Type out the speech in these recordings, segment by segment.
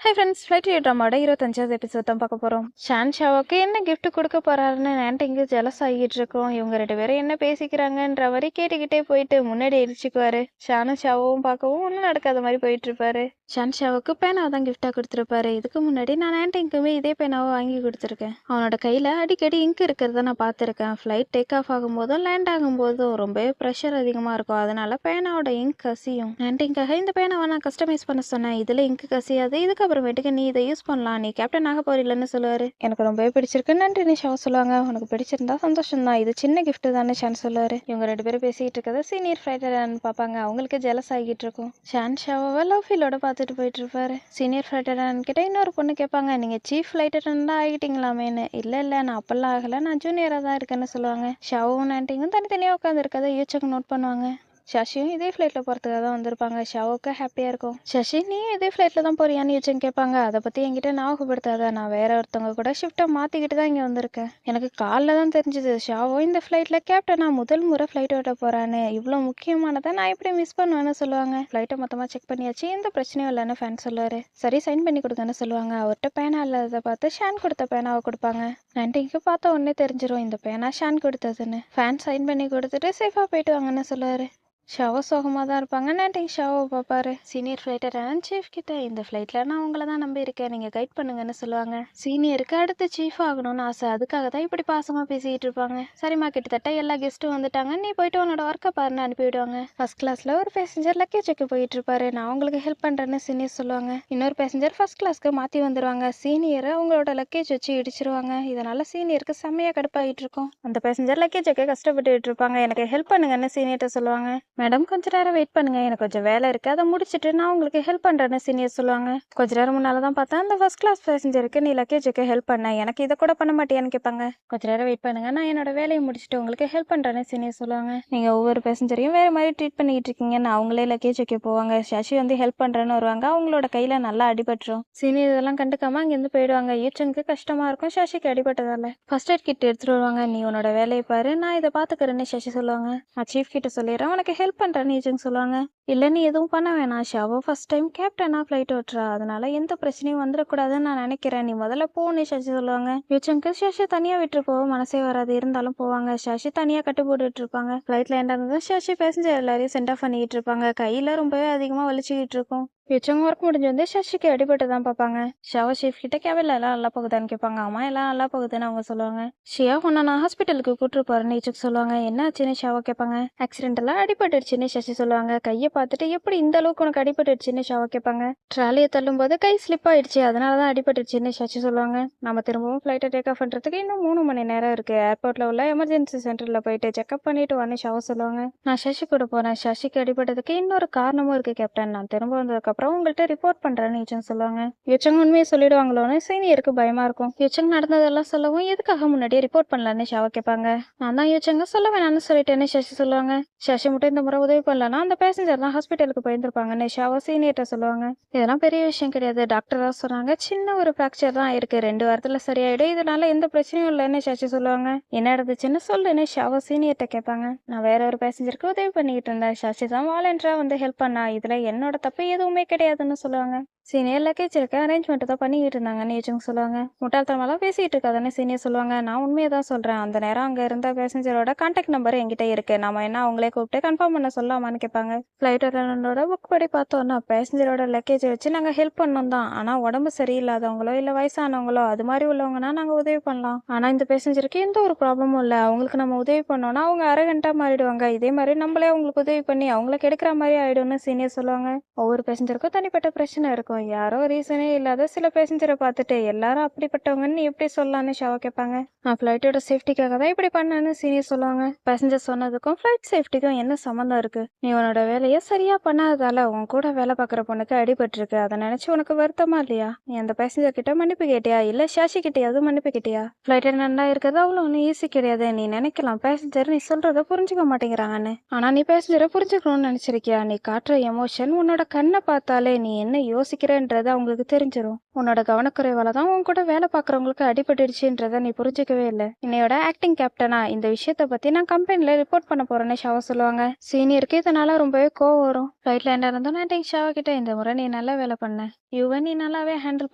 Hi friends, flight ட்ராமாவோட 25வது episode தான் பார்க்க போகிறோம். ஷான்ஷாவுக்கு என்ன gift கொடுக்க போறாருன்னு நேன்ட்டு இங்கே ஜெலஸ் ஆகிட்டு இருக்கோம். இவங்க 2 பேரும் என்ன பேசிக்கிறாங்கன்ற மாதிரி கேட்டுக்கிட்டே போயிட்டு முன்னாடி இடிச்சுக்குவாரு. ஷானும் ஷாவும் பார்க்கவும் ஒன்றும் நடக்காத மாதிரி போயிட்டு இருப்பாரு. ஷான்ஷாவுக்கு பேனாவை தான் கிஃப்டாக கொடுத்துருப்பாரு. இதுக்கு முன்னாடி நான் நேன்ட்டு இங்குமே இதே பேனாவை வாங்கி கொடுத்துருக்கேன். அவனோட கையில் அடிக்கடி இங்க் இருக்கிறத நான் பார்த்துருக்கேன். ஃப்ளைட் டேக் ஆஃப் ஆகும்போதும் லேண்ட் ஆகும்போதும் ரொம்பவே ப்ரெஷர் அதிகமாக இருக்கும். அதனால பேனாவோட இங்க் கசியும். நேன்ட்டிங்காக இந்த பேனாவை நான் கஸ்டமைஸ் பண்ண சொன்னேன். இதில் இங்க் கசியாது. இதுக்கு அப்புறமேட்டுக்கு நீ இதை யூஸ் பண்ணலாம், நீ கேப்டன் ஆக போறீங்கன்னு சொல்லுவாரு. எனக்கு ரொம்பவே பிடிச்சிருக்கு, நன்றி நிஷாவை சொல்லுவாங்க. உனக்கு பிடிச்சிருந்தா சந்தோஷம் தான், இது சின்ன கிஃப்ட் தானே ஷான் சொல்லுவாரு. இவங்க 2 பேரும் பேசிட்டு இருக்கதை சீனியர் ஃபிளைட்டர் பார்ப்பாங்க. அவங்களுக்கு ஜெலஸ் ஆகிட்டு இருக்கும். ஷான் ஷாவை லவ் ஃபீலோட பார்த்துட்டு போயிட்டு இருப்பாரு. சீனியர் ஃபிளைட்டர் கிட்ட இன்னொரு பொண்ணு கேட்பாங்க, நீங்க சீஃப் ஃபிளைட்டர் தான் ஆகிட்டீங்களாமேன்னு. இல்ல நான் அப்பெல்லாம் ஆகல, நான் ஜூனியரா தான் இருக்கேன்னு சொல்லுவாங்க. ஷாவும் ஆன்ட்டிங்கும் தனித்தனியாக உட்காந்து இருக்கதை யூச்சக்கு நோட் பண்ணுவாங்க. சசியும் இதே ஃப்ளைட்டில் போகிறதுக்காக தான் வந்திருப்பாங்க. ஷாவுக்கு ஹாப்பியாக இருக்கும். சசி, நீயும் இதே ஃப்ளைட்டில் தான் போறியான்னு யோசிச்சுன்னு கேட்பாங்க. அதை பற்றி என்கிட்ட ஞாபகப்படுத்தாத, நான் வேற ஒருத்தவங்க கூட ஷிஃப்ட்டை மாற்றிக்கிட்டு தான் இங்கே வந்திருக்கேன். எனக்கு காலைல தான் தெரிஞ்சுது ஷாவோ இந்த ஃப்ளைட்டில் கேப்டனாக முதல் முறை ஃப்ளைட் ஓட்ட போகிறான்னு. இவ்வளோ முக்கியமானதை நான் எப்படி மிஸ் பண்ணுவேன்னு சொல்லுவாங்க. ஃப்ளைட்டை மொத்தமாக செக் பண்ணியாச்சு, எந்த பிரச்சனையும் இல்லைன்னு ஃபேன் சொல்லுவார். சரி, சைன் பண்ணி கொடுங்கன்னு சொல்லுவாங்க. அவர்கிட்ட பேனா இல்லாததை பார்த்து ஷான் கொடுத்த பேனாவை கொடுப்பாங்க. நன்றிக்கு பார்த்த உடனே தெரிஞ்சிடும் இந்த பேனா ஷான் கொடுத்ததுன்னு. ஃபேன் சைன் பண்ணி கொடுத்துட்டு சேஃபாக போயிட்டு வாங்கன்னு சொல்லுவார். ஷாவோ சோகமாக தான் இருப்பாங்க. நேட்டிங் ஷாவை பார்ப்பாரு. சீனியர் ஃப்ளைட்டர் சீஃப் கிட்ட, இந்த ஃப்ளைட்டில் நான் உங்களை தான் நம்பி இருக்கேன், நீங்கள் கைட் பண்ணுங்கன்னு சொல்லுவாங்க. சீனியருக்கு அடுத்து சீஃப் ஆகணும்னு ஆசை, அதுக்காக தான் இப்படி பாசமாக பேசிக்கிட்டு இருப்பாங்க. சரிம்மா, கிட்டத்தட்ட எல்லா கெஸ்ட்டும் வந்துட்டாங்க, நீ போயிட்டு உன்னோட ஒர்க்கை பாருன்னு அனுப்பிவிடுவாங்க. ஃபர்ஸ்ட் கிளாஸில் ஒரு பேசஞ்சர் லக்கேஜ் செக் போயிட்டு இருப்பாரு. நான் உங்களுக்கு ஹெல்ப் பண்ணுறேன்னு சீனியர் சொல்லுவாங்க. இன்னொரு பேசஞ்சர் ஃபர்ஸ்ட் கிளாஸ்க்கு மாற்றி வந்துடுவாங்க. சீனியரை அவங்களோட லக்கேஜ் வச்சு இடிச்சிருவாங்க. இதனால சீனியருக்கு செம்மையாக கடுப்பாகிட்டு இருக்கும். அந்த பேசஞ்சர் லக்கேஜ் வைக்க கஷ்டப்பட்டு இருப்பாங்க. எனக்கு ஹெல்ப் பண்ணுங்கன்னு சீனியர்கிட்ட சொல்லுவாங்க. மேடம், கொஞ்ச நேரம் வெயிட் பண்ணுங்க, எனக்கு கொஞ்சம் வேலை இருக்கு, அதை முடிச்சுட்டு நான் உங்களுக்கு ஹெல்ப் பண்றேன்னு சீனியர் சொல்லுவாங்க. கொஞ்ச நேரம் முன்னால தான் பார்த்தேன், அந்த ஃபர்ஸ்ட் கிளாஸ் பேசஞ்சருக்கு நீ லக்கேஜுக்கு ஹெல்ப் பண்ண, எனக்கு இதை கூட பண்ண மாட்டியான்னு கேட்பாங்க. கொஞ்ச நேரம் வெயிட் பண்ணுங்க, நான் என்னோட வேலையை முடிச்சுட்டு உங்களுக்கு ஹெல்ப் பண்றேன்னு சீனியர் சொல்லுவாங்க. நீங்க ஒவ்வொரு பேசஞ்சரையும் வேற மாதிரி ட்ரீட் பண்ணிட்டு இருக்கீங்கன்னு அவங்களே லக்கேஜ் வைக்க போவாங்க. சசி வந்து ஹெல்ப் பண்றேன்னு வருவாங்க. அவங்களோட கையில நல்லா அடிபட்டுரும். சீனியர் இதெல்லாம் கண்டுக்காம அங்கிருந்து போயிடுவாங்க. யூச்சனுக்கு கஷ்டமா இருக்கும், சசிக்கு அடிபட்டதால. ஃபர்ஸ்ட் எய்ட் கிட் எடுத்துட்டு வருவாங்க. நீ உன்னோட வேலையை பாரு, நான் இதை பாத்துக்கிறேன்னு சசி சொல்லுவாங்க. நான் சீஃப் கிட்ட சொல்லிடுறேன், உனக்கு ஹெல்ப் பண்றேன்னு யூச்சன் சொல்லுவாங்க. இல்லை, நீ எதுவும் பண்ண வேணாம், ஷாவோ ஃபர்ஸ்ட் டைம் கேப்டனா ஃப்ளைட் ஓட்டுறா, அதனால எந்த பிரச்சனையும் வந்துடக்கூடாதுன்னு நான் நினைக்கிறேன், நீ முதல்ல போன்னு சசி சொல்லுவாங்க. யூச்சனுக்கு சசி தனியா விட்டு போக மனசே வராது, இருந்தாலும் போவாங்க. சசி தனியா கட்டு போட்டுட்டு இருப்பாங்க. ஃப்ளைட்ல என்ன சசி பேசஞ்சர் எல்லாரையும் சென்ட் ஆஃப் பண்ணிட்டு இருப்பாங்க. கையில ரொம்பவே அதிகமா வலிச்சுக்கிட்டு இருக்கும். யூச்சங்க ஒர்க் முடிஞ்சு வந்து சசிக்கு அடிபட்டு தான் பார்ப்பாங்க. ஷாவோ ஷீஃப் கிட்ட கேபின்ல எல்லாம் நல்லா போகுதான்னு கேட்பாங்க. ஆமா, எல்லாம் நல்லா போகுதுன்னு அவங்க சொல்லுவாங்க. ஷியா, உன்னை நான் ஹாஸ்பிட்டலுக்கு கூட்டு போறேன்னு யூச்சுக்கு சொல்லுவாங்க. என்ன ஆச்சுன்னு ஷாவோ கேட்பாங்க. ஆக்சிடென்ட் எல்லாம் அடிபட்டுடுச்சுன்னு சசி சொல்லுவாங்க. கையை பார்த்துட்டு எப்படி இந்த அளவுக்கு உனக்கு அடிபட்டுடுச்சுன்னு ஷாவோ கேட்பாங்க. ட்ராலியை தள்ளும் போது கை ஸ்லிப் ஆயிடுச்சு, அதனால தான் அடிபட்டுடுச்சுன்னு சசி சொல்லுவாங்க. நம்ம திரும்பவும் ஃப்ளைட்டை டேக் ஆஃப் பண்றதுக்கு இன்னும் 3 மணி நேரம் இருக்கு. ஏர்போர்ட்ல உள்ள எமர்ஜென்சி சென்டர்ல போயிட்டு செக்அப் பண்ணிட்டு வான்னு ஷாவோ சொல்லுவாங்க. நான் சசி கூட போறேன், சசிக்கு அடிபட்டதுக்கு இன்னொரு காரணமும் இருக்கு கேப்டன், நான் திரும்ப வந்ததுக்கு அப்புறம் உங்கள்கிட்ட ரிப்போர்ட் பண்றேன்னு யூச்சங் சொல்லுவாங்க. யூச்சங் உண்மையை சொல்லிடுவாங்களோன்னு சீனியருக்கு பயமா இருக்கும். யூச்சங் நடந்ததெல்லாம் சொல்லவும் எதுக்காக முன்னாடியே ரிப்போர்ட் பண்ணலான்னு ஷாவா கேட்பாங்க. நான் தான் யூச்சங்க சொல்ல வேணாம்னு சொல்லிட்டேன்னு சசி சொல்லுவாங்க. சசி மட்டும் இந்த முறை உதவி பண்ணலன்னா அந்த பேசஞ்சர் தான் ஹாஸ்பிட்டலுக்கு போயிருந்திருப்பாங்கன்னு ஷாவா சீனியர்கிட்ட சொல்லுவாங்க. இதெல்லாம் பெரிய விஷயம் கிடையாது, டாக்டரா சொன்னாங்க, சின்ன ஒரு ஃப்ராக்சர் தான் இருக்கு, 2 வாரத்துல சரியாயிடும், இதனால எந்த பிரச்சனையும் இல்லைன்னு சசி சொல்லுவாங்க. என்ன நடந்துச்சுன்னு சொல்லுன்னு ஷாவா சீனியர்கிட்ட கேட்பாங்க. நான் வேற ஒரு பேசஞ்சருக்கு உதவி பண்ணிக்கிட்டு இருந்தேன், சசி தான் வாலண்டரா வந்து ஹெல்ப் பண்ணா, இதுல என்னோட தப்பு எதுவுமே கிடையாதுன்னு சொல்லுவாங்க. சீனியர் லக்கேஜ் இருக்க அரேஞ்ச்மெண்ட் தான் பண்ணிக்கிட்டு இருந்தாங்கன்னு யூச்சங் சொல்லுவாங்க. முட்டாள்தனமெல்லாம் பேசிட்டு இருக்காதுன்னு சீனியர் சொல்லுவாங்க. நான் உண்மையை தான் சொல்றேன், அந்த நேரம் அங்க இருந்த பேசஞ்சரோட கான்டாக்ட் நம்பர் என்கிட்ட இருக்கு, நாம என்ன அவங்களே கூப்பிட்டு கன்ஃபார்ம் பண்ண சொல்லலாமான்னு கேட்பாங்க. ஃபிளைட் அட்டெண்டரோட புக் படி பார்த்தோம்னா பேசஞ்சரோட லக்கேஜை வச்சு நாங்க ஹெல்ப் பண்ணோம் தான், ஆனா உடம்பு சரியில்லாதவங்களோ இல்ல வயசானவங்களோ அது மாதிரி உள்ளவங்கன்னா நாங்க உதவி பண்ணலாம், ஆனா இந்த பேசஞ்சருக்கு எந்த ஒரு ப்ராப்ளமும் இல்லை, அவங்களுக்கு நம்ம உதவி பண்ணோம்னா அவங்க அரகண்டா மாறிடுவாங்க, இதே மாதிரி நம்மளே அவங்களுக்கு உதவி பண்ணி அவங்கள கெடுக்கிற மாதிரி ஆயிடும்னு சீனியர் சொல்லுவாங்க. ஒவ்வொரு பேசஞ்சருக்கும் தனிப்பட்ட பிரச்சனை இருக்கும். யாரோ ரீசனே இல்லாத சில பேசஞ்சரை பார்த்துட்டு எல்லாரும் அப்படிப்பட்டவங்கன்னு எப்படி சொல்லலாம்னு ஷாவா கேட்பாங்க. நான் ஃப்ளைட்டோட சேஃப்டிக்காக தான் இப்படி பண்ணேன்னு சீனியர் சொல்லுவாங்க. பேசஞ்சர் சொன்னதுக்கும் ஃப்ளைட் சேஃப்டிக்கும் என்ன சம்மந்தம் இருக்கு? நீ உன்னோட வேலையை சரியா பண்ணாததால உன் கூட வேலை பார்க்குற பொண்ணுக்கு அடிபட்டிருக்கு, அதை நினைச்சு உனக்கு வருத்தமா இல்லையா? நீ அந்த பேசஞ்சர் கிட்ட மன்னிப்பு கேட்டியா, இல்ல ஷாஷி கிட்டையாவது மன்னிப்பு கேட்டியா? ஃப்ளைட் நல்லா இருக்கிறது அவ்வளோ ஒன்றும் ஈஸி கிடையாது. நீ நினைக்கலாம் பேசஞ்சர் நீ சொல்றத புரிஞ்சுக்க மாட்டேங்கிறாங்கன்னு, ஆனா நீ பேசஞ்சரை புரிஞ்சுக்கணும்னு நினைச்சிருக்கியா? நீ காட்டுற எமோஷன், உன்னோட கண்ணை பார்த்தாலே நீ என்ன யோசிக்கிறன்றது அவங்களுக்கு தெரிஞ்சிடும். உன்னோட கவனக்குறைவால தான் உன் கூட வேலை பார்க்குறவங்களுக்கு அடிபட்டுடுச்சுன்றத நீ புரிஞ்சுக்கவே இல்லை. என்னையோட ஆக்டிங் கேப்டனா இந்த விஷயத்த பத்தி நான் கம்பெனில ரிப்போர்ட் பண்ண போறேன்னு ஷாவா சொல்லுவாங்க. சீனியருக்கு இதனால ரொம்பவே கோவம் வரும். ஃப்ளைட்ல என்ன இருந்தோம் நான் ஷாவா கிட்ட இந்த முறை நீ நல்லா வேலை பண்ண, இவ நீ நல்லாவே ஹேண்டில்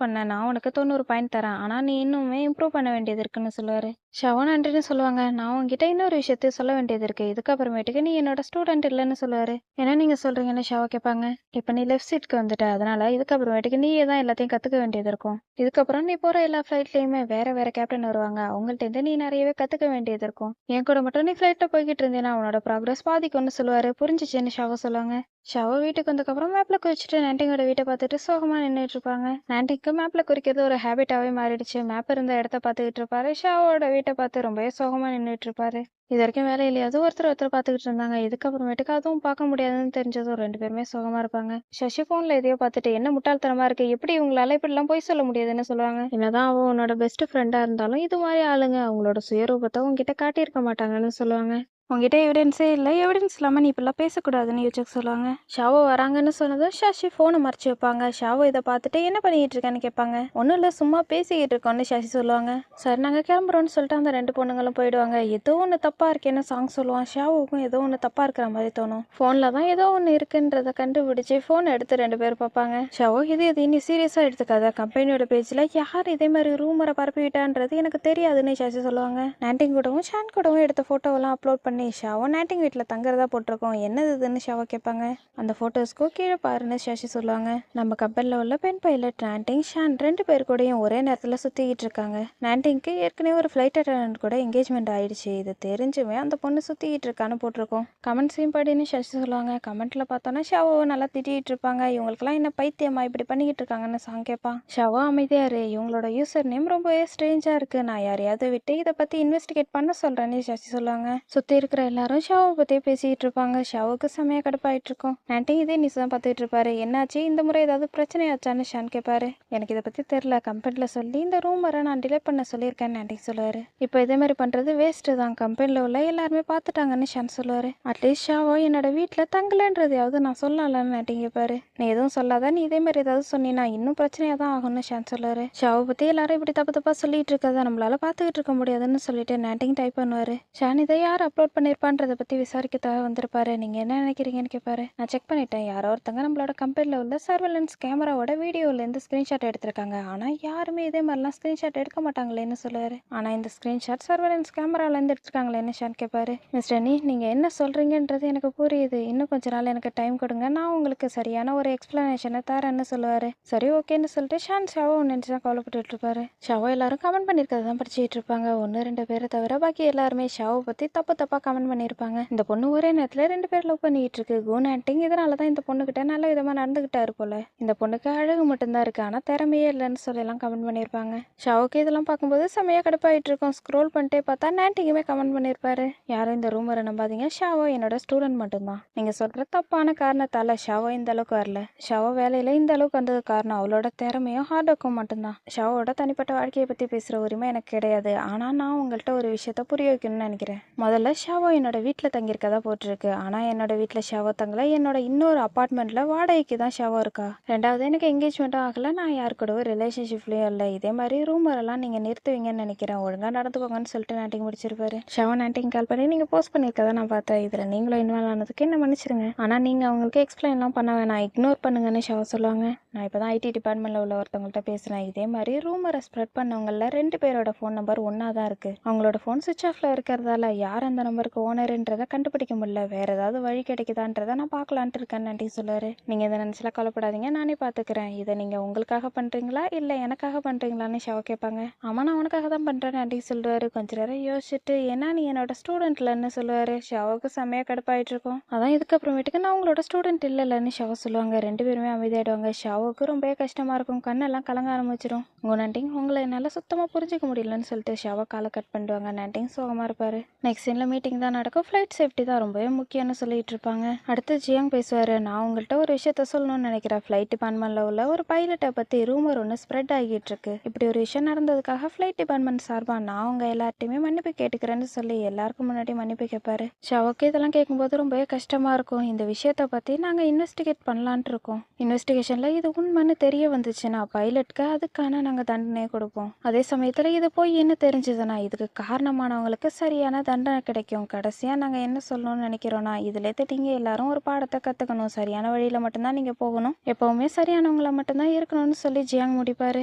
பண்ண, நான் உனக்கு 90 பாயிண்ட் தரேன், ஆனா நீ இன்னுமே இம்ப்ரூவ் பண்ண வேண்டியது இருக்குன்னு சொல்லுவாரு. ஷாவா நன்றின்னு சொல்லுவாங்க. நான் உன்கிட்ட இன்னொரு விஷயத்தையும் சொல்ல வேண்டியது இருக்கு, இதுக்கப்புறமேட்டுக்கு நீ என்னோட ஸ்டூடெண்ட் இல்லைன்னு சொல்லுவாரு. என்ன நீங்க சொல்றீங்கன்னு ஷாவா கேட்பாங்க. இப்ப நீ லெஃப்ட் சீட்க்கு வந்துட்ட, அதனால இதுக்கப்புறமேட்டுக்கு நீயே தான் எல்லாத்தையும் கத்துக்க வேண்டியது இருக்கும். இதுக்கப்புறம் நீ போற எல்லா ஃப்ளைட்லயுமே வேற வேற கேப்டன் வருவாங்க, அவங்கள்ட்ட இருந்து நீ நிறையவே கத்துக்க வேண்டியது இருக்கும். என் கூட மட்டும் நீ ஃப்ளைட்ல போய்கிட்டு இருந்தீங்கன்னா உன்னோட ப்ராக்ரஸ் பாதிக்கும்னு சொல்லுவாரு. புரிஞ்சுச்சுன்னு ஷாவா சொல்லுவாங்க. ஷாவா வீட்டுக்கு வந்ததுக்கப்புறம் மேப்ல குறிச்சிட்டு நாண்டிங்கோட வீட்டை பார்த்துட்டு சோகமா நின்றுட்டு இருப்பாங்க. நாண்டிங்க்கு மேப்ல குறிக்கிறது ஒரு ஹேபிட்டாவே மாறிடுச்சு. மேப் இருந்த இடத்த பார்த்துக்கிட்டு இருப்பாரு. ஷாவோட வீட்டை பார்த்து ரொம்பவே சோகமா நின்றுட்டு இருப்பாரு. இது வரைக்கும் வேலையிலையாவது ஒருத்தர் ஒருத்தர் பார்த்துக்கிட்டு இருந்தாங்க. இதுக்கப்புறமேட்டுக்கு அதுவும் பார்க்க முடியாதுன்னு தெரிஞ்சதும் 2 பேருமே சோகமா இருப்பாங்க. சசி ஃபோன்ல எதையோ பார்த்துட்டு என்ன முட்டாள்தனமா இருக்கு, எப்படி இவங்களால இப்படிலாம் பொய் சொல்ல முடியுதுன்னு சொல்லுவாங்க. என்னதான் அவன் உன்னோட பெஸ்ட் ஃப்ரெண்டா இருந்தாலும் இது மாதிரி ஆளுங்க அவங்களோட சுயரூபத்தை உங்ககிட்ட காட்டியிருக்க மாட்டாங்கன்னு சொல்லுவாங்க. உங்ககிட்ட எவிடன்ஸே இல்லை, எவிடன்ஸ் இல்லாமல் நீ இப்படிலாம் பேசக்கூடாதுன்னு யோசிச்சு சொல்லுவாங்க. ஷாவோ வராங்கன்னு சொன்னதும் சசி ஃபோனை மறைச்சு வைப்பாங்க. ஷாவோ இதை பார்த்துட்டு என்ன பண்ணிட்டு இருக்கேன்னு கேட்பாங்க. ஒன்றும் இல்லை, சும்மா பேசிக்கிட்டு இருக்கோன்னு சசி சொல்லுவாங்க. சார் நாங்கள் கிளம்புறோன்னு சொல்லிட்டு அந்த 2 பொண்ணுங்களும் போயிடுவாங்க. ஏதோ ஒன்று தப்பா இருக்கேன்னு சாங் சொல்லுவான். ஷாவோவுக்கும் ஏதோ ஒன்று தப்பா இருக்கிற மாதிரி தோணும். ஃபோனில் தான் ஏதோ ஒன்று இருக்குன்றதை கண்டுபிடிச்சி ஃபோன் எடுத்து 2 பேர் பார்ப்பாங்க. ஷாவோ இது நீ சீரியஸாக எடுத்துக்காத, கம்பெனியோட பேஜில் யார் இதே மாதிரி ரூமரை பரப்பி விட்டான்றது எனக்கு தெரியாதுன்னு சசி சொல்லுவாங்க. நாண்டிங் கூடவும் ஷான் கூடவும் எடுத்த ஃபோட்டோவெல்லாம் அப்லோட் பண்ணி ஷாவோ நாட்டிங் வீட்டில் தங்குறதா போட்டிருக்கோம், என்னது இதுன்னு ஷாவோ கேட்பாங்க. அந்த ஃபோட்டோஸ்க்கும் கீழே பாருன்னு சசி சொல்லுவாங்க. நம்ம கப்பலில் உள்ள பெண் பைலட் நாண்டிங் ஷான் 2 பேர் கூடயும் ஒரே நேரத்தில் சுற்றிக்கிட்டு இருக்காங்க. நாண்டிங்க்கு ஏற்கனவே ஒரு ஃப்ளைட் அட்டெண்டன்ட் கூட என்கேஜ்மெண்ட் ஆயிடுச்சு, இது தெரிஞ்சுமே அந்த பொண்ணு சுற்றிக்கிட்டு இருக்கான்னு போட்டிருக்கோம். கமெண்ட்ஸையும் படின்னு சசி சொல்லுவாங்க. கமெண்ட்ல பார்த்தோன்னா ஷாவோ நல்லா திட்டிகிட்டு இருப்பாங்க. இவங்களுக்குலாம் என்ன பைத்தியமா இப்படி பண்ணிக்கிட்டு இருக்காங்கன்னு சாங் கேட்பான். ஷாவோ அமைதியாரு, இவங்களோட யூசர் நேம் ரொம்பவே ஸ்ட்ரேஞ்சா இருக்கு, நான் யாரையாவது விட்டு இதை பற்றி இன்வெஸ்டிகேட் பண்ண சொல்கிறேன்னு சசி சொல்லுவாங்க. சுற்றி இருக்கிற எல்லாரும் ஷாவை பற்றியே பேசிக்கிட்டு இருப்பாங்க. ஷாவுக்கு செமையாக கடுப்பாயிட்டு இருக்கும். நான்ட்டி இதே நியூஸ் தான் பார்த்துட்டு இருப்பாரு. என்னாச்சு இந்த முறை ஏதாவது பிரச்சனையாச்சான்னு ஷான் கேட்பாரு. எனக்கு இதை பற்றி தெரில, கம்பெனியில் சொல்லி இந்த ரூமரை நான் டிலே பண்ண சொல்லியிருக்கேன்னு நான்ட்டி சொல்லுவார். இப்போ இதே மாதிரி பண்ணுறது வேஸ்ட்டு தான், கம்பெனியில் உள்ள எல்லாருமே பார்த்துட்டாங்கன்னு ஷான் சொல்லுவார். அட்லீஸ்ட் ஷாவோ என்னோட வீட்டில் தங்கலன்றதையாவது நான் சொல்லலாம்னு நான்ட்டி கேட்பாரு. நீ எதுவும் சொல்லாத, நீ இதே மாதிரி ஏதாவது சொன்னீங்கன்னா இன்னும் பிரச்சனையாக தான் ஆகும்னு ஷான் சொல்லுவார். ஷாவை பற்றி எல்லாரும் இப்படி தப்பு தப்பாக சொல்லிட்டு இருக்கதை நம்மளால பார்த்துக்கிட்டு இருக்க முடியாதுன்னு சொல்லிட்டு நாட்டிங் டைப் பண்ணுவார். ஷான் இதை யார் அப்லோட் பண்ணியிருப்பான்றதை பற்றி விசாரிக்கத்தாக வந்திருப்பாரு, நீங்கள் என்ன நினைக்கிறீங்கன்னு கேட்பாரு. நான் செக் பண்ணிட்டேன், யாரோ ஒருத்தங்க நம்மளோட கம்பெனியில் உள்ள சர்வேலன்ஸ் கேமராவோட வீடியோலேருந்து ஸ்க்ரீன்ஷாட் எடுத்திருக்காங்க, ஆனால் யாருமே இதே மாதிரிலாம் ஸ்க்ரீன்ஷாட் எடுக்க மாட்டாங்களேன்னு சொல்லுவார். ஆனால் இந்த ஸ்க்ரீன்ஷாட் சர்வேலன்ஸ் கேமராலேருந்து எடுத்துருக்காங்களேன்னு ஷான் கேட்பாரு. மிஸ்டர் நீ நீங்கள் என்ன சொல்கிறீங்கன்றது எனக்கு புரியுது, இன்னும் கொஞ்ச நாள் எனக்கு டைம் கொடுங்க, நான் உங்களுக்கு சரியான ஒரு எக்ஸ்பிளனேஷனை தரேன்னு சொல்லுவார். சரி ஓகேன்னு சொல்லிட்டு ஷாவோ நினச்சி தான் கவலைப்பட்டு இருப்பாரு. ஷாவோ எல்லாரும் கமெண்ட் பண்ணியிருக்கிறத தான் படிச்சுட்டு இருப்பாங்க. 1-2 பேரை தவிர பாக்கி எல்லாருமே ஷாவை பற்றி தப்பாக கமெண்ட் பண்ணியிருப்பாங்க. இந்த பொண்ணு ஒரே நேரத்தில் 2 பேர் லவ் பண்ணிட்டு இருக்கு, குன் ஆக்டிங், இதனால தான் இந்த பொண்ணுகிட்ட நல்ல விதமாக நடந்துகிட்டாரு போல, இந்த பொண்ணுக்கு அழகு மட்டும்தான் இருக்கு, ஆனால் திறமையே இல்லைன்னு சொல்லலாம் கமெண்ட் பண்ணியிருப்பாங்க. ஷாவுக்கு இதெல்லாம் பார்க்கும்போது செம்மையாக கடுப்பாயிட்டு இருக்கும். ஸ்க்ரோல் பண்ணிட்டே பார்த்தா நாட்டிங்குமே கமெண்ட் பண்ணியிருப்பாரு. யாரும் இந்த ரூமரை நம்பாதீங்க, ஷாவோ என்னோட ஸ்டூடெண்ட் மட்டும்தான், நீங்கள் சொல்கிற தப்பான காரணத்தால் ஷாவோ இந்த அளவுக்கு வரல, ஷாவோ வேலையில் இந்த அளவுக்கு வந்தது காரணம் அவளோட திறமையும் ஹார்ட் ஒர்க்கும் மட்டும்தான். ஷாவோட தனிப்பட்ட வாழ்க்கையை பற்றி பேசுகிற உரிமை எனக்கு கிடையாது, ஆனால் நான் உங்கள்கிட்ட ஒரு விஷயத்த புரிய வைக்கணும்னு நினைக்கிறேன். முதல்ல ஷாவோ என்னோட வீட்டில் தங்கியிருக்கதா போட்டிருக்கு, ஆனால் என்னோட வீட்டில் ஷாவோ தங்கல, என்னோட இன்னொரு அப்பார்ட்மெண்ட்டில் வாடகைக்கு தான் ஷாவோ இருக்கா. ரெண்டாவது எனக்கு என்கேஜ்மெண்ட்டும் ஆகலை, நான் யாரு கூடவும் ரிலேஷன்ஷிப்லேயும் இல்லை, இதே மாதிரி ரூமரெல்லாம் நீங்கள் நிறுத்துவீங்கன்னு நினைக்கிறேன், ஒழுங்காக நடந்துக்கோங்கன்னு சொல்லிட்டு நாட்டிங் முடிச்சிருப்பாரு. ஷாவோ நாட்டிங் கால் பண்ணி நீங்கள் போஸ்ட் பண்ணியிருக்கதா நான் பார்த்தேன், இதில் நீங்களும் இன்வால்வ் ஆனதுக்கு என்ன மன்னிச்சிருங்க, ஆனால் நீங்கள் அவங்களுக்கு எக்ஸ்பிளைன்லாம் பண்ண வேணாம், இக்னோர் பண்ணுங்கன்னு ஷாவோ சொல்லுவாங்க. நான் இப்போ தான் ஐடி டிபார்ட்மெண்ட்டில் உள்ள ஒருத்தவங்கள்ட்ட பேசுகிறேன், இதே மாதிரி ரூமரை ஸ்ப்ரெட் பண்ணவங்களில் 2 பேரோட ஃபோன் நம்பர் ஒன்றா தான் இருக்குது, அவங்களோட ஃபோன் சுவிச் ஆஃபில் இருக்கிறதால யார் அந்த நம்பருக்கு ஓனருன்றதை கண்டுபிடிக்க முடியல, வேறு ஏதாவது வழி கிடைக்குதான்றதை நான் பார்க்கலான்ட்டு இருக்கேன்னு நன்றி சொல்லுவார். நீங்கள் இதை நினச்சலாம் கவலைப்படாதீங்க, நானே பார்த்துக்கிறேன், இதை நீங்கள் உங்களுக்காக பண்ணுறீங்களா இல்லை எனக்காக பண்ணுறீங்களான்னு ஷாவோ கேட்பாங்க. ஆமாம் நான் உனக்காக தான் பண்ணுறேன்னு நன்றி சொல்லுவார். கொஞ்ச நேரம் யோசிச்சுட்டு ஏன்னா நீ என்னோட ஸ்டூடெண்ட் இல்லைன்னு சொல்லுவார். ஷாவோக்கு செம்மையாக கடுப்பாயிட்டு இருக்கும். அதான் இதுக்கப்புறமேட்டுக்கு நான் உங்களோட ஸ்டூடெண்ட் இல்லைன்னு ஷாவோ சொல்லுவாங்க. 2 பேருமே அமைதியாயிடுவாங்க. ஷாவோக்கு ரொம்பவே கஷ்டமாக இருக்கும், கண்ணெல்லாம் கலங்க ஆரம்பிச்சிடும். உங்கள் நண்டிங் உங்களை என்னால் சுத்தமாக புரிஞ்சிக்க முடியலன்னு சொல்லிட்டு ஷாவோ காலை கட் பண்ணிடுவாங்க. நண்டிங் சோகமாக இருப்பார். நெக்ஸ்ட் சீனில் மீட்டிங் தான் நடக்கும். ஃப்ளைட் சேஃப்டி தான் ரொம்பவே முக்கியம்னு சொல்லிட்டு இருப்பாங்க. அடுத்து ஜியாங் பேசுவார். நான் உங்கள்கிட்ட ஒரு விஷயத்த சொல்லணும்னு நினைக்கிறேன், ஃப்ளைட் டிபார்ட்மெண்ட்டில் உள்ள ஒரு பைலட்டை பற்றி ரூமர் ஒன்று ஸ்ப்ரெட் ஆகிட்டு இருக்கு, இப்படி ஒரு விஷயம் நடந்ததுக்காக ஃப்ளைட் டிபார்ட்மெண்ட் சார்பாக நான் அவங்க எல்லார்ட்டையுமே மன்னிப்பு கேட்டுக்கிறேன்னு சொல்லி எல்லாருக்கும் முன்னாடி மன்னிப்பு கேட்பாரு. ஷாவோக்கு இதெல்லாம் கேட்கும்போது ரொம்பவே கஷ்டமாக இருக்கும். இந்த விஷயத்தை பற்றி நாங்கள் இன்வெஸ்டிகேட் பண்ணலான்ட்டு இருக்கோம், இன்வெஸ்டிகேஷனில் இது அது உண்மைன்னு தெரிய வந்துச்சுன்னா பைலட்க்கு அதுக்கான நாங்க தண்டனையை கொடுப்போம். அதே சமயத்துல இது போய் என்ன தெரிஞ்சதுன்னா இதுக்கு காரணமானவங்களுக்கு சரியான தண்டனை கிடைக்கும். கடைசியா நாங்க என்ன சொல்லணும்னு நினைக்கிறோம்னா இதுல இருந்து நீங்க எல்லாரும் ஒரு பாடத்தை கத்துக்கணும். சரியான வழியில மட்டும்தான் நீங்க போகணும், எப்பவுமே சரியானவங்கள மட்டும்தான் இருக்கணும்னு சொல்லி ஜியாங் முடிப்பாரு.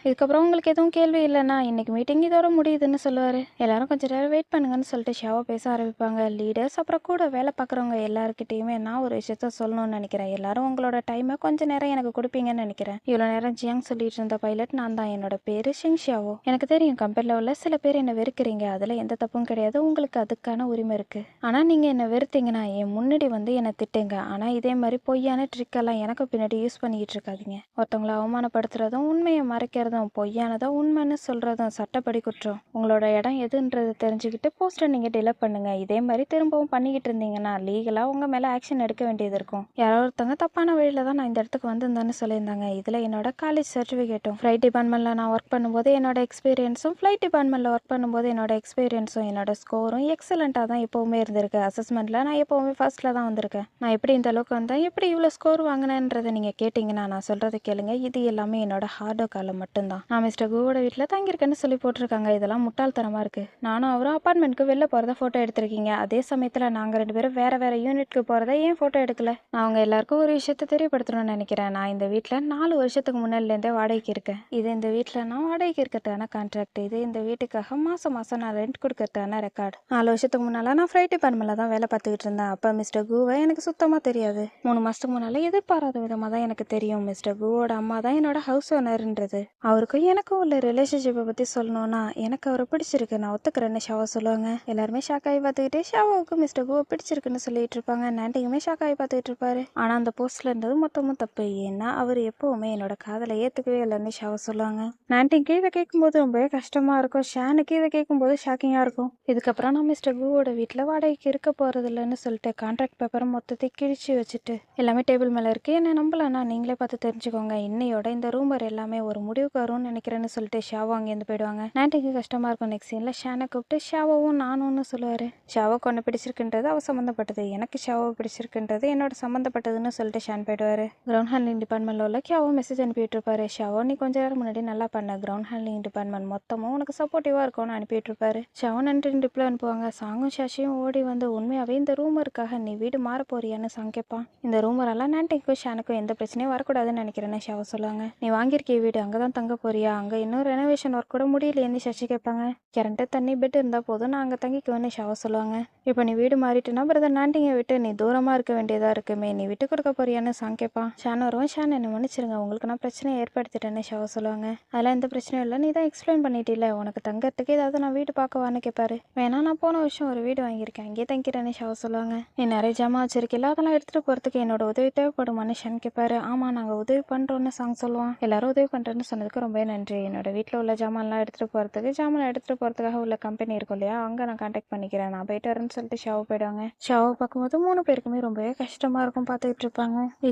இதுக்கப்புறம் உங்களுக்கு எதுவும் கேள்வி இல்லைன்னா இன்னைக்கு மீட்டிங் இதோட முடியுதுன்னு சொல்லுவாரு. எல்லாரும் கொஞ்சம் நேரம் வெயிட் பண்ணுங்கன்னு சொல்லிட்டு ஷாவோ பேச ஆரம்பிப்பாங்க. லீடர்ஸ் அப்புறம் கூட வேலை பார்க்குறவங்க எல்லாருக்கிட்டையுமே நான் ஒரு விஷயத்த சொல்லணும்னு நினைக்கிறேன். எல்லாரும் உங்களோட டைமை கொஞ்ச நேரம் எனக்கு கொடுப்பீங்கன்னு நினைக்கிறேன். இவ்வளோ நேரம் ஜியாங் சொல்லிட்டு இருந்த பைலட் நான் தான். என்னோட பேரு ஷெங் ஷியாவோ. எனக்கு தெரியும் கம்பெனியில் உள்ள சில பேர் என்ன வெறுக்கிறீங்க, அதில் எந்த தப்பும் கிடையாது, உங்களுக்கு அதுக்கான உரிமை இருக்கு. ஆனால் நீங்கள் என்ன வெறுத்தீங்கன்னா என் முன்னாடி வந்து என்னை திட்டுங்க. ஆனால் இதே மாதிரி பொய்யான ட்ரிக்கெல்லாம் எனக்கு பின்னாடி யூஸ் பண்ணிக்கிட்டு இருக்காதீங்க. ஒருத்தவங்களை அவமானப்படுத்துறதும் உண்மையை மறைக்கிறதும் பொய்யானதோ உண்மைன்னு சொல்றதும் சட்டப்படி குற்றம். உங்களோட இடம் எதுன்றது தெரிஞ்சுக்கிட்டு போஸ்டர் நீங்கள் டிலீட் பண்ணுங்க. இதே மாதிரி திரும்பவும் பண்ணிக்கிட்டு இருந்தீங்கன்னா லீகலாக உங்கள் மேலே ஆக்ஷன் எடுக்க வேண்டியது இருக்கும். யாரோ ஒருத்தவங்க தப்பான வழியில தான் நான் இந்த இடத்துக்கு வந்திருந்தேன்னு சொல்லியிருந்தாங்க. இதில் என்னோட காலேஜ் சர்டிஃபிகேட்டும் ஃப்ளைட் டிபார்ட்மெண்ட்டில் நான் ஒர்க் பண்ணும்போது என்னோட எக்ஸ்பீரியன்ஸும் ஃப்ளைட் டிபார்ட்மெண்ட்டில் ஒர்க் பண்ணும்போது என்னோட எக்ஸ்பீரியன்ஸும் என்னோட ஸ்கோரும் எக்ஸலண்ட்டாக தான் எப்போவுமே இருந்திருக்கு. அசஸ்மெண்ட்டில் நான் எப்போவுமே ஃபர்ஸ்ட்டில் தான் வந்திருக்கேன். நான் எப்படி இந்த அளவுக்கு வந்தேன், எப்படி இவ்வளோ ஸ்கோர் வாங்கினேன்றதை நீங்கள் கேட்டிங்கன்னா நான் சொல்கிறத கேளுங்க. இது எல்லாமே என்னோட ஹார்ட் ஒர்க்கால மட்டும்தான். நான் மிஸ்டர் குவோட வீட்டில் தங்கியிருக்கேன்னு சொல்லி போட்டிருக்காங்க. இதெல்லாம் முட்டாள்தனமாக இருக்குது. நானும் அவரும் அப்பார்ட்மெண்ட்க்கு வெளில போகிறத ஃபோட்டோ எடுத்திருக்கீங்க. அதே சமயத்தில் நாங்கள் 2 பேரும் வேறு வேறு யூனிட்க்கு போகிறத ஏன் ஃபோட்டோ எடுக்கல? நான் அவங்க எல்லாருக்கும் ஒரு விஷயத்தை தெரியப்படுத்தணும்னு நினைக்கிறேன். நான் இந்த வீட்டில் 4 வருஷத்துக்கு முன்னாடிலேருந்தே வாடகைக்கு இருக்கேன். இது இந்த வீட்டில் நான் வாடகைக்கு இருக்கிறதுக்கான கான்ட்ராக்ட். இது இந்த வீட்டுக்காக மாதம் மாதம் நான் ரெண்ட் கொடுக்கறதுக்கான ரெக்கார்டு. 4 வருஷத்துக்கு முன்னால் நான் ஃப்ளைட் டிபார்ட்மெண்ட்டில் தான் வேலை பார்த்துக்கிட்டு இருந்தேன். அப்போ மிஸ்டர் குவை எனக்கு சுத்தமாக தெரியாது. 3 மாதத்துக்கு முன்னால் எதிர்பாராத விதமாக தான் எனக்கு தெரியும் மிஸ்டர் குவோட அம்மா தான் என்னோட ஹவுஸ் ஓனர்ன்றது. அவருக்கும் எனக்கும் உள்ள ரிலேஷன்ஷிப்பை பற்றி சொல்லணும்னா எனக்கு அவரை பிடிச்சிருக்கு, நான் ஒத்துக்கிறேன்னு ஷாவோ சொல்லுவாங்க. எல்லாருமே ஷாக் ஆகி பார்த்துக்கிட்டு ஷாவோவுக்கு மிஸ்டர் குவை பிடிச்சிருக்குன்னு சொல்லிட்டு இருப்பாங்க. நாண்டிங்குமே ஷாக் ஆகி பார்த்துக்கிட்டு இருப்பாரு. ஆனால் அந்த போஸ்ட்ல இருந்தது மொத்தமும் தப்பு. ஏன்னா அவர் எப்பவுமே என்னோட காதலை ஏற்றுக்கவே இல்லைன்னு ஷாவோ சொல்லுவாங்க. நாண்டிங்க்கு இதை கேட்கும்போது ரொம்பவே கஷ்டமா இருக்கும். ஷானுக்கு இதை கேட்கும்போது ஷாக்கிங்காக இருக்கும். இதுக்கப்புறம் நான் மிஸ்டர் குவோட வீட்டில் வாடகைக்கு இருக்க போகிறது இல்லைன்னு சொல்லிட்டு கான்ட்ராக்ட் பேப்பரை மொத்தத்தை கிழிச்சு வச்சுட்டு எல்லாமே டேபிள் மேலே இருக்கு, என்ன நம்பலன்னா நீங்களே பார்த்து தெரிஞ்சுக்கோங்க. இன்னையோட இந்த ரூமர் எல்லாமே ஒரு முடிவுக்கு வரும்னு நினைக்கிறேன்னு சொல்லிட்டு ஷாவோ அங்கேருந்து போயிடுவாங்க. நாண்டிக்கு கஷ்டமா இருக்கும். நெக்ஸ்ட் சீனில் ஷானை கூப்பிட்டு ஷாவோவும் நானும்னு சொல்லுவார். ஷாவோக்கு ஒன்று பிடிச்சிருக்குன்றது அவ சம்மந்தப்பட்டது, எனக்கு ஷாவோ பிடிச்சிருக்குன்றது என்னோட சம்மந்தப்பட்டதுன்னு சொல்லிட்டு ஷான் போயிடுவார். கிரவுண்ட் ஹேண்ட்லிங் டிபார்ட்மெண்ட்டில் உள்ள ஷாவோ மெசேஜ் அனுப்பிட்டு இருப்பாரு. ஷாவோ நீ கொஞ்ச நேரம் முன்னாடி நல்லா பண்ண, கிரவுண்ட் ஹேண்ட்லிங் டிபார்ட்மெண்ட் மொத்தமும் உனக்கு சப்போர்ட்டிவாக இருக்கும்னு அனுப்பிட்டு இருப்பாரு. ஷாவோ நன்றின்னு ரிப்ளை அனுப்புவாங்க. சாங்கும் ஷாஷியும் ஓடி வந்து உண்மையாகவே இந்த ரூமருக்காக நீ வீடு மாற போறியான்னு சாங் கேட்பான். இந்த ரூமரெல்லாம் நாண்டிக்கும் ஷானுக்கும் எந்த பிரச்சனையும் வரக்கூடாதுன்னு நினைக்கிறேன்னு ஷாவோ சொல்லுவாங்க. நீ வாங்கியிருக்க வீடு அங்கே தான் தங்க போறியா, அங்கே இன்னும் ரெனோவேஷன் ஒர்க் கூட முடியலையேன்னு சசி கேட்பாங்க. கரண்ட்டு தண்ணி பெட் இருந்தால் போதும், நான் அங்கே தங்கிக்குவேன்னு ஷாவோ சொல்லுவாங்க. இப்போ நீ வீடு மாறிட்டுனா பிரதர் நாண்டிங்கை விட்டு நீ தூரமாக இருக்க வேண்டியதாக இருக்குமே, நீ விட்டு கொடுக்க போறியான்னு சாங் கேட்பான். ஷான் வருவான். ஷான் என்ன மன்னிச்சிருங்க, உங்களுக்கு நான் பிரச்சனையை ஏற்படுத்திட்டேன்னு ஷாவோ சொல்லுவாங்க. அதெல்லாம் எந்த பிரச்சனையும் இல்லை, நீ தான் எக்ஸ்பிளைன் பண்ணிட்டில்ல, உனக்கு தங்கறதுக்கு ஏதாவது நான் வீடு பார்க்கவான்னு கேட்பாரு. வேணா நான் போன வருஷம் ஒரு வீடு வாங்கியிருக்கேன், அங்கேயே தங்கிறேன்னு ஷாவோ சொல்லுவாங்க. நீ நிறைய ஜாமான் வச்சிருக்கில்ல, அதெல்லாம் எடுத்துகிட்டு போகிறதுக்கு என்னோட உதவி தேவைப்படுமான்னு ஷான் கேட்பாரு. ஆமாம் நாங்கள் உதவி பண்ணுறோன்னு சாங் சொல்லுவான். எல்லாரும் உதவி பண்ணுறேன்னு சொன்னதுக்கு ரொம்ப நன்றி. என்னோட வீட்டில் உள்ள ஜாமான்லாம் எடுத்துகிட்டு போகிறதுக்கு போகிறதுக்காக உள்ள கம்பெனி இருக்கும் இல்லையா, அங்கே நான் கான்டாக்ட் பண்ணிக்கிறேன், நான் போயிட்டு வரேன்னு சொல்லிட்டு ஷாவோ போயிடுவாங்க. ஷாவோ பார்க்கும்போது 3 பேருக்குமே ரொம்பவே கஷ்டமாக இருக்கும். பார்த்துக்கிட்டு இருப்பாங்க.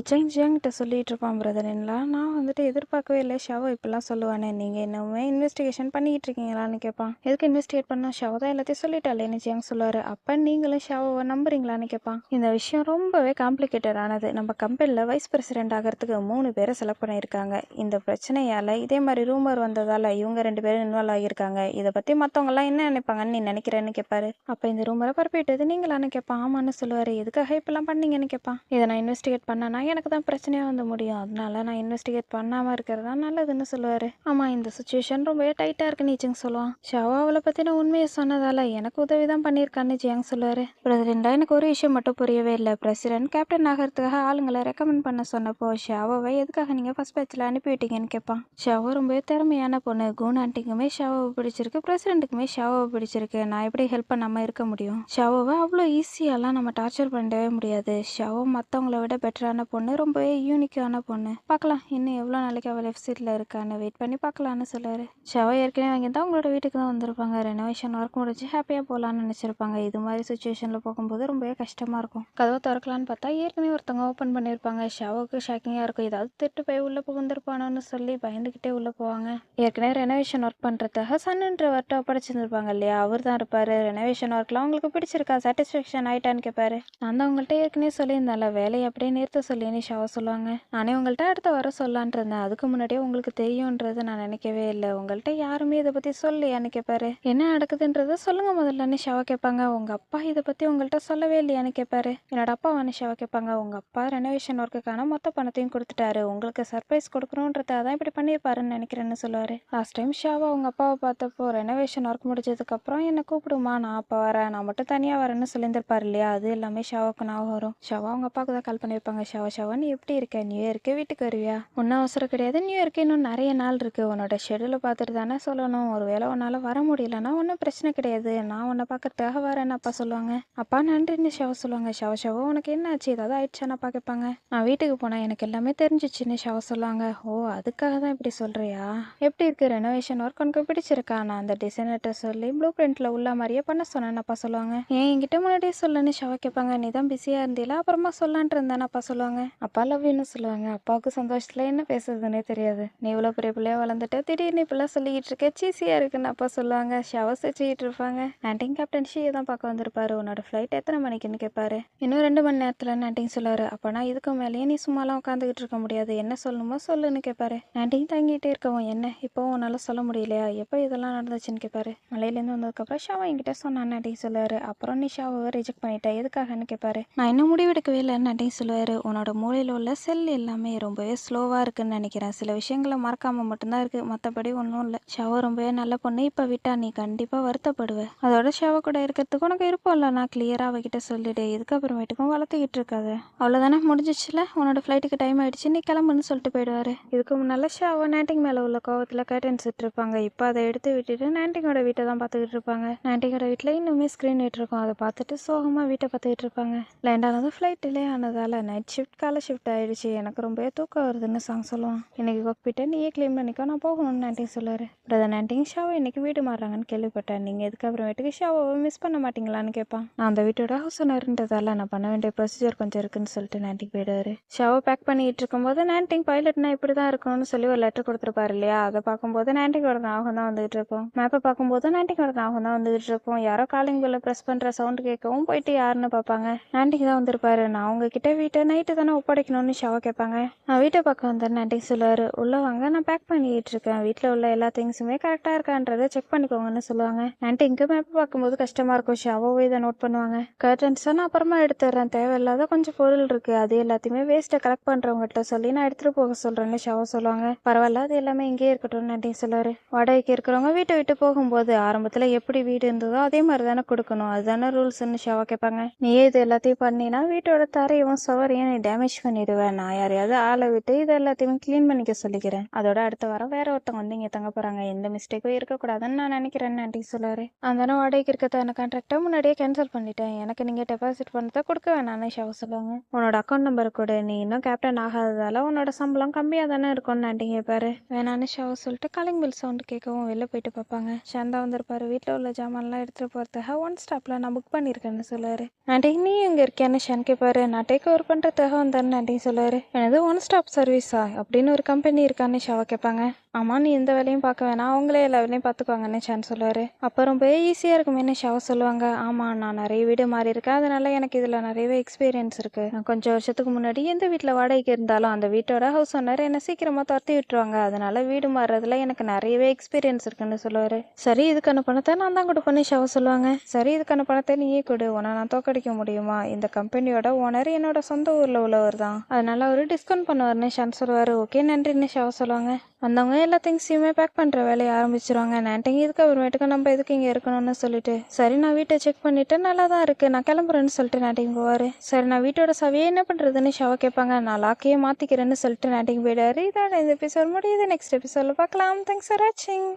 ஜியாங்கிட்ட சொல்லிட்டு இருப்பான். பிரதர்னா நான் வந்துட்டு எதிர்பார்க்கவே இல்லை ஷாவோ இப்பெல்லாம் சொல்லுவானே, நீங்கள் இன்னுமே இன்வெஸ்டிகேஷன் பண்ணிக்கிட்டு இருக்கீங்களான்னு கேட்பான். எதுக்கு இன்வெஸ்டிகேட் பண்ணால், ஷாவோ தான் எல்லாத்தையும் சொல்லிட்டாலேன்னு ஜியாங் சொல்லுவார். அப்போ நீங்களும் ஷாவோவை நம்புறீங்களான்னு கேட்பான். இந்த விஷயம் ரொம்பவே காம்ப்ளிகேட்டட் ஆனது. நம்ம கம்பெனியில் வைஸ் பிரசிடென்ட் ஆகிறதுக்கு 3 பேரை செலக்ட் பண்ணியிருக்காங்க. இந்த பிரச்சனையால் இதே மாதிரி ரூமர் வந்ததால் இவங்க 2 பேரும் இன்வால்வ் ஆகியிருக்காங்க. இதை பற்றி மற்றவங்கலாம் என்ன நினைப்பாங்கன்னு நீ நினைக்கிறேன்னு கேட்பாரு. அப்போ இந்த ரூமரை பரப்பிட்டது நீங்களான்னு கேட்பான். ஆமான்னு சொல்லுவார். எதுக்காக இப்பெல்லாம் பண்ணீங்கன்னு கேட்பான். இதை நான் இன்வெஸ்டிகேட் பண்ணனா எனக்கு தான் பிரச்சனையாக வந்து முடியும், அதனால நான் இன்வெஸ்டிகேட் பண்ணாமல் இருக்கிறது தான் நல்லதுன்னு சொல்லுவார். ஆமாம் இந்த சுச்சுவேஷன் ரொம்பவே டைட்டாக இருக்குன்னு ஜியாங் சொல்லுவான். ஷாவோ அவளை பற்றின உண்மையை சொன்னதால் எனக்கு உதவி தான் பண்ணியிருக்கான்னு ஜியாங் சொல்லுவார். பிரசிடெண்டாக எனக்கு ஒரு விஷயம் மட்டும் புரியவே இல்லை. பிரசிடென்ட் கேப்டன் ஆகிறதுக்காக ஆளுங்களை ரெக்கமெண்ட் பண்ண சொன்னப்போ ஷாவோவை எதுக்காக நீங்கள் ஃபர்ஸ்ட் பேட்சில் அனுப்பிவிட்டீங்கன்னு கேட்பான். ஷாவோ ரொம்பவே திறமையான பொண்ணு. கூன் ஆண்டிக்குமே ஷாவோவை பிடிச்சிருக்கு, பிரசிடென்ட்டுக்குமே ஷாவோவை பிடிச்சிருக்கு. நான் எப்படி ஹெல்ப் பண்ணாமல் இருக்க முடியும்? ஷாவோவை அவ்வளோ ஈஸியாலாம் நம்ம டார்ச்சர் பண்ணவே முடியாது. ஷாவோ மற்றவங்கள விட பெட்டரான பொண்ணு, ரொம்பவே யூனிக்கான பொண்ணு. பார்க்கலாம் இன்னும் எவ்வளோ நாளைக்கு அவள் லெஃப்ட் சீட்டில் இருக்கான்னு வெயிட் பண்ணி பார்க்கலான்னு சொல்லுவார். ஷாவோ ஏற்கனவே வாங்கியிருந்தா உங்களோட வீட்டுக்கு தான் வந்திருப்பாங்க. ரெனோவேஷன் ஒர்க் முடிஞ்சு ஹாப்பியாக போகலான்னு நினச்சிருப்பாங்க. இது மாதிரி சுச்சுவேஷனில் போகும்போது ரொம்பவே கஷ்டமாக இருக்கும். கதவை திறக்கலான்னு பார்த்தா ஏற்கனவே ஒருத்தவங்க ஓப்பன் பண்ணியிருப்பாங்க. ஷாவோக்கு ஷாக்கிங்காக இருக்கும். ஏதாவது திட்டு போய் உள்ளே புகுந்திருப்பானோன்னு சொல்லி பயந்துக்கிட்டே உள்ளே போவாங்க. ஏற்கனவே ரெனோவேஷன் ஒர்க் பண்ணுறதுக்காக சன்னுன்றவர்கிட்ட ஒப்படைச்சிருந்துருப்பாங்க இல்லையா, அவர் தான் இருப்பார். ரெனோவேஷன் ஒர்க்லாம் உங்களுக்கு பிடிச்சிருக்கா, சாட்டிஸ்ஃபேக்ஷன் ஆகிட்டான்னு கேட்பாரு. நான் தான் உங்கள்கிட்ட ஏற்கனவே சொல்லியிருந்தால வேலையை அப்படியே நிறுத்த சொல்லின்னு ஷாவோ சொல்லுவாங்க. நானே உங்கள்கிட்ட அடுத்த வாரம் சொல்லலான்ட்டு இருந்தேன். அதுக்கு முன்னாடியே உங்களுக்கு தெரியும்ன்றது நான் நினைக்கவே இல்லை. உங்கள்கிட்ட யாருமே இதை பற்றி சொல்லியான்னு கேட்பாரு. என்ன நடக்குதுன்றத சொல்லுங்க முதல்லன்னு ஷாவை கேட்பாங்க. உங்கள் அப்பா இதை பற்றி உங்கள்கிட்ட சொல்லவே இல்லையான்னு கேட்பாரு. என்னோட அப்பாவான ஷாவை கேட்பாங்க. உங்கள் அப்பா ரெனோவேஷன் ஒர்க்குக்கான மொத்த பணத்தையும் கொடுத்துட்டாரு. உங்களுக்கு சர்ப்ரைஸ் கொடுக்கணுன்றத அதான் இப்படி பண்ணியிருப்பாருன்னு நினைக்கிறேன்னு சொல்லுவார். லாஸ்ட் டைம் ஷாவா உங்கள் அப்பாவை பார்த்தப்போ ரெனோவேஷன் ஒர்க் முடிஞ்சதுக்கப்புறம் என்னை கூப்பிடுமா, நான் அப்போ வரேன், நான் மட்டும் தனியாக வரேன்னு சொல்லியிருந்திருப்பாரு இல்லையா? அது எல்லாமே ஷாவுக்கு ஞாபகம் வரும். ஷாவா அவங்க அப்பாவுக்கு தான் கால் பண்ணியிருப்பாங்க. ஷாவா நீ எப்படி இருக்க? நியூ இயர்க்கு வீட்டுக்கு வருவியா? ஒன்றும் அவசரம் கிடையாது, நியூ இயர்க்கு இன்னும் நிறைய நாள் இருக்கு. உன்னோட ஷெடியூலை பார்த்துட்டு தானே சொல்லணும். ஒருவேளை உன்னால் வர முடியலன்னா ஒன்றும் பிரச்சனை கிடையாது, நான் உன்னை பார்க்கறதுக்காக வரேன்னு அப்பா சொல்லுவாங்க. அப்பா நன்றின்னு ஷாவா சொல்லுவாங்க. ஷாவா உனக்கு என்ன ஆச்சு, ஏதாவது ஆயிடுச்சான்னு அப்பா கேட்பாங்க. நான் வீட்டுக்கு போனேன், எனக்கு எல்லாமே தெரிஞ்சிச்சுன்னு ஷாவா சொல்லுவாங்க. ஓ, அதுக்காக தான் இப்படி சொல்றியா? எப்படி இருக்கு ரெனோவேஷன் ஒர்க்? உனக்கு பிடிச்சிருக்கா? நான் அந்த டிசைனர்கிட்ட சொல்லி ப்ளூ பிரிண்ட்ல உள்ள மாதிரியே பண்ண சொன்னேன்னு அப்பா சொல்லுவாங்க. ஏன் என்கிட்ட முன்னாடியே சொல்லன்னு ஷாவா கேட்பாங்க. நீ தான் பிஸியா இருந்தீல, அப்புறமா சொல்லான்ட்டு இருந்தானே அப்பா சொல்லுவாங்க. அப்பா லவ்னு சொல்லுவாங்க. அப்பாவுக்கு சந்தோஷத்துல என்ன பேசுறதுன்னே தெரியாது. நீ இவ்வளோ பெரிய பிள்ளையா வளர்ந்துட்ட, திடீர்னு இப்பெல்லாம் சொல்லிக்கிட்டு இருக்க, சீசியா இருக்குன்னு அப்பா சொல்லுவாங்க. ஷாவா சிரிச்சுக்கிட்டு இருப்பாங்க. நாட்டிங் கேப்டன் ஷியை தான் பார்க்க வந்திருப்பாரு. உன்னோட ஃப்ளைட் எத்தனை மணிக்குன்னு கேட்பாரு. இன்னும் 2 மணி நேரத்தில் நாட்டிங் சொல்லுவாரு. அப்போனா இதுக்கு மேலேயே நீ சும்மாலாம் உட்காந்துக்கிட்டு இருக்க முடியாது, என்ன சொல்லணுமோ சொல்லுன்னு கேட்பாரு. நாட்டிங் தங்கிட்டே இருக்கவும், என்ன இப்போ உன்னால சொல்ல முடியலையா, எப்போ இதெல்லாம் நடந்துச்சுன்னு கேட்பாரு. மலையிலேருந்து வந்ததுக்கப்புறம் ஷாவா என்கிட்ட சொன்னான்னு நாட்டிங் சொல்லுவாரு. அப்புறம் நீ ஷாவை ரிஜெக்ட் பண்ணிட்ட, எதுக்காகன்னு கேட்பாரு. நான் இன்னும் முடிவெடுக்கவே இல்லைன்னு நாட்டிங் சொல்லுவாரு. உன்னோட மூளையில் உள்ள செல் எல்லாமே ரொம்பவே ஸ்லோவாக இருக்குன்னு நினைக்கிறேன். சில விஷயங்களை மறக்காம மட்டும்தான் இருக்கு, மற்றபடி ஒன்றும் இல்லை. ஷாவா ரொம்பவே நல்ல பொண்ணு, இப்போ விட்டா நீ கண்டிப்பாக வருத்தப்படுவ. அதோட ஷாவா கூட இருக்கிறதுக்கு உனக்கு இருப்போம் இல்லை, நான் கிளியராக அவகிட்ட சொல்லிடு. இதுக்கப்புறமேட்டுக்கும் வளர்த்துக்கிட்டு இருக்காது, அவ்வளோதானே, முடிஞ்சிச்சுல, உன்னோட ஃப்ளைட்டுக்கு டைம் ஆயிடுச்சு, நீ கிளம்புன்னு சொல்லிட்டு போயிடுவாரு. இதுக்கு முன்னால ஷாவா நாட்டிங் மேலே உள்ள கோவத்தில் கர்டன்ஸ் விட்டுருப்பாங்க. இப்போ அதை எடுத்து விட்டுட்டு நாட்டிங்கோட வீட்டை தான் பார்த்துக்கிட்டு இருப்பாங்க. நாட்டிங்கோட வீட்டில் இன்னுமே ஸ்க்ரீன் இருக்கும். அதை பார்த்துட்டு சோகமாக வீட்டை பார்த்துக்கிட்டு இருப்பாங்க. லேண்ட் ஆனது ஃப்ளைட் டிலே ஆனதால் நைட் ஷிஃப்ட் காலை ஷிஃப்ட் ஆயிடுச்சு. எனக்கு ரொம்பவே தூக்கம் வருதுன்னு சாங் சொல்லுவான். இன்னைக்கு கோக்பிட்டை நீயே கிளீன் பண்ணிக்கோ, நான் போகணும்னு நாட்டிங் சொல்லுவார். பிரதர் நாட்டிங், ஷாவா இன்னைக்கு வீடு மாறுறாங்கன்னு கேள்விப்பட்டேன். நீங்கள் இதுக்கப்புறமேட்டுக்கு ஷாவாவை மிஸ் பண்ண மாட்டீங்களான்னு கேட்பான். நான் அந்த வீட்டோட ஹவுஸ் ஓனர்ன்றதால நான் பண்ண வேண்டிய ப்ரொசீஜர் கொஞ்சம் இருக்குன்னு சொல்லிட்டு நாட்டிங் போயிடுவாரு. ஷாவா பேக் பண்ணிட்டு இருக்கும்போது நாட்டிங் பைலட்னா இப்படி தான் இருக்கணும்னு சொல்லி ஒரு லெட்டர் கொடுத்துருப்பாரு இல்லையா? அதை பார்க்கும்போது நாட்டிங்கோட ஞாபகம் தான் வந்துகிட்டு இருக்கும். மேப்பை பார்க்கும்போது நாட்டிங்கோட ஞாபகம் தான் வந்துகிட்டு இருக்கும். யாரோ காலிங் பெல்ல ப்ரெஸ் பண்ணுற சவுண்டு கேட்கவும் போயிட்டு யாருன்னு பார்ப்பாங்க. நாட்டிங் தான் வந்திருப்பாரு. நான் உங்ககிட்ட வீட்டை நைட்டு தானே ஒப்படைக்கணும்னு ஷாவா கேட்பாங்க. நான் வீட்டை பார்க்க வந்தேன்னு நாட்டிங் சொல்லுவாரு. உள்ள வாங்க, நான் பேக் பண்ணிட்டு இருக்கேன், வீட்டில் உள்ள எல்லா திங்ஸுமே கரெக்டாக இருக்கான்றதை செக் பண்ணிக்கோங்கன்னு சொல்லுவாங்க. நாட்டிங்க்கு மேப் பார்க்கும்போது கஷ்டமா இருக்கும். ஷாவாவும் இதை நோட் பண்ணுவாங்க. கர்டன்ஸை நான் அப்புறமா எடுத்துடுறேன், தேவையில்லாத கொஞ்சம் பொருள் இருக்கு, அது எல்லாத்தையுமே வேஸ்ட்டை கலெக்ட் பண்ணுறவங்ககிட்ட சொல்லி நான் எடுத்துட்டு போக சொல்றேன்னு ஷாவா சொல்லுவாங்க. பரவாயில்ல, அது எல்லாமே இங்கேயே இருக்கட்டும்னு நாட்டிங் சொல்லுவாரு. வாடகைக்கு இருக்கிறவங்க வீட்டை விட்டு போகும்போது ஆரம்பத்தில் எப்படி வீடு இருந்ததோ அதே மாதிரி தானே கொடுக்கணும், அதுதானே ரூல்ஸ்ன்னு ஷாவா கேட்பாங்க. நீயே இது எல்லாத்தையும் பண்ணினா வீட்டோட தரையும் சுவரையும் நீ டேமேஜ் பண்ணிடுவேன். நான் யாரையாவது ஆளை விட்டு இது எல்லாத்தையுமே க்ளீன் பண்ணிக்க சொல்லிக்கிறேன். அதோட அடுத்த வாரம் வேற ஒருத்தவங்க வந்து இங்கே தங்க போறாங்க, எந்த மிஸ்டேக்கும் இருக்கக்கூடாதுன்னு நான் நினைக்கிறேன்னு ஆண்டி சொல்லுவாரு. அந்த வாடகைக்கு இருக்கிறதான கான்ட்ராக்டை முன்னாடியே கேன்சல் பண்ணிட்டேன், எனக்கு நீங்க டெபாசிட் பண்ணதை கொடுக்க வேணான்னு ஷாவா சொல்லுவாங்க. உன்னோட அக்கௌண்ட் நம்பர் கூட, நீ இன்னும் கேப்டன் ஆகாததால உன்னோட சம்பளம் கம்மியாக தானே இருக்கும்னு ஆண்டி கேட்பாரு. வேணான்னு ஷாவா சொல்லிட்டு காலிங் பில் சவுண்ட் கேட்கவும் வெளில போயிட்டு பார்ப்பாங்க. சாந்தா வந்திருப்பாரு. வீட்டில் உள்ள ஜாமான்லாம் எடுத்துட்டு போறதுக்காக 1 ஸ்டாப்ல நான் புக் பண்ணியிருக்கேன்னு சொல்லுவாரு. ஆண்டி நீ எங்க இருக்கேன்னு ஷான் கேட்பாரு. நான் டேக் ஓவர் பண்ணுறதுக்காக வந்தேன்னு ஆண்டி சொல்லுவாரு. எனது 1 ஸ்டாப் சர்வீஸா அப்படின்னு ஒரு கம்பெனி இருக்கான்னு ஷாவா கேட்பாங்க. ஆமா, நீ எந்த வேலையும் பார்க்க வேணாம், அவங்களே எல்லா வேலையும் பார்த்துக்குவாங்கன்னு ஷான் சொல்லுவாரு. அப்புறம் ரொம்ப ஈஸியாக இருக்குமேன்னு ஷாவா சொல்லுவாங்க. ஆமா, நான் நிறைய வீடு மாறி இருக்கேன், அதனால எனக்கு இதில் நிறையவே எக்ஸ்பீரியன்ஸ் இருக்கு. நான் கொஞ்சம் வருஷத்துக்கு முன்னாடி எந்த வீட்டில் வாடகைக்கு இருந்தாலும் அந்த வீட்டோட ஹவுஸ் ஓனர் என்னை சீக்கிரமாக துரத்தி விட்டுருவாங்க, அதனால வீடு மாறுறதுல எனக்கு நிறையவே எக்ஸ்பீரியன்ஸ் இருக்குன்னு சொல்லுவாரு. சரி, இதுக்கான பணத்தை நான் தான் கொடுப்பேன்னு ஷாவா சொல்லுவாங்க. சரி, இதுக்கான பணத்தை நீயே கொடு, உன்னை நான் தோக்கடிக்க முடியுமா? இந்த கம்பெனியோட ஓனர் என்னோட சொந்த ஊரில் உள்ளவர் தான், அதனால அவரு டிஸ்கவுண்ட் பண்ணுவார்னு ஷான் சொல்லுவாரு. ஓகே நன்றின்னு ஷாவா சொல்லுவாங்க. வந்தவங்க எல்லா திங்ஸையுமே பேக் பண்ணுற வேலையை ஆரம்பிச்சிருவாங்க. நாட்டிங் இதுக்கு அப்புறமேட்டுக்கு நம்ம எதுக்கு இங்கே இருக்கணும்னு சொல்லிட்டு, சரி நான் வீட்டை செக் பண்ணிட்டு நல்லா தான் இருக்கு, நான் கிளம்புறேன்னு சொல்லிட்டு நாட்டிங் போவார். சரி, நான் வீட்டோட சவியை என்ன பண்ணுறதுன்னு ஷாவா கேட்பாங்க. நான் லாக்கையே மாற்றிக்கிறேன்னு சொல்லிட்டு நாட்டிங் போயிடாரு. இதோட இந்த எபிசோட் முடியுது. நெக்ஸ்ட் எபிசோடில் பார்க்கலாம். தேங்க்ஸ் ஃபார் வாட்சிங்.